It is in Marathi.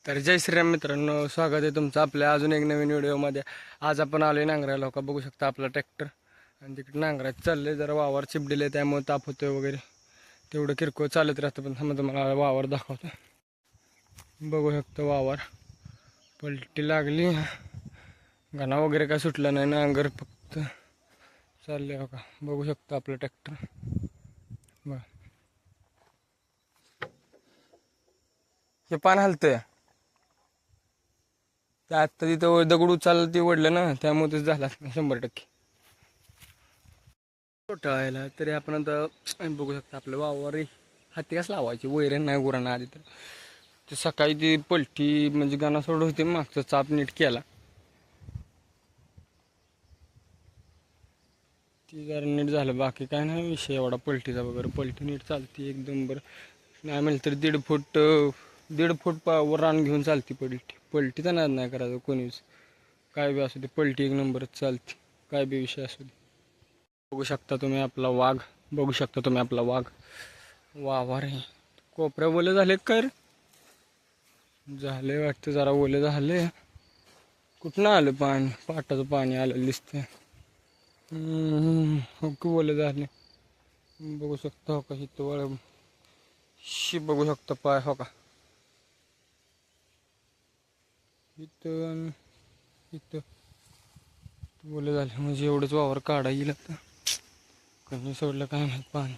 तर जय श्रीराम मित्रांनो, स्वागत आहे तुमचं आपल्या अजून एक नवीन व्हिडिओमध्ये. आज आपण आलोय नांगरायला. का बघू शकता आपला ट्रॅक्टर आणि तिकडे नांगरायचं चाललंय. जरा वावर चिपडिले त्यामुळे ताप होतोय वगैरे, तेवढं किरकोळ चालत राहतं. पण थांबा तुम्हाला वावर दाखवतो. बघू शकता वावर पलटी लागली, घाणा वगैरे काय सुटला नाही, नांगर फक्त चालले. हो का, बघू शकता आपलं ट्रॅक्टर बघा. हे पान हलतंय, ते आत्ता तिथं दगड उचललं ते ओढलं ना, त्यामुळे तेच झालं 100%. छोटायला तरी आपण आता बघू शकता आपलं वावर हाती कसं लावायची, वैरण नाही गुरांना आधी. तर ते सकाळी ती पलटी म्हणजे गाणं सोड होते, मागचं चाप नीट केला, ती जरा नीट झालं. बाकी काय नाही विषय एवढा पलटीचा वगैरे. पलटी नीट चालते एकदम बरं. नाही म्हणलं तर 1.5 फूट वर रान घेऊन चालते पलटी. पलटीचा नाद नाही करायचं कोणीच, काय बी असू दे. पलटी एक नंबरच चालते, काय बी विषय असू दे. बघू शकता तुम्ही आपला वाघ, बघू शकता तुम्ही आपला वाघ. वावर आहे, कोपऱ्या ओले झाले काय रे? झाले वाटतं, जरा ओले झाले. कुठनं आलं पाणी? पाटाचं पाणी आलं दिसतंय. हो की ओले झाले. बघू शकता हो का, इथं वळ शी बघू शकता पाय हो का, इथं इथं ओले झाले. म्हणजे एवढंच वावर काढा येईल आता. कमी सोडलं काय माहित पाणी.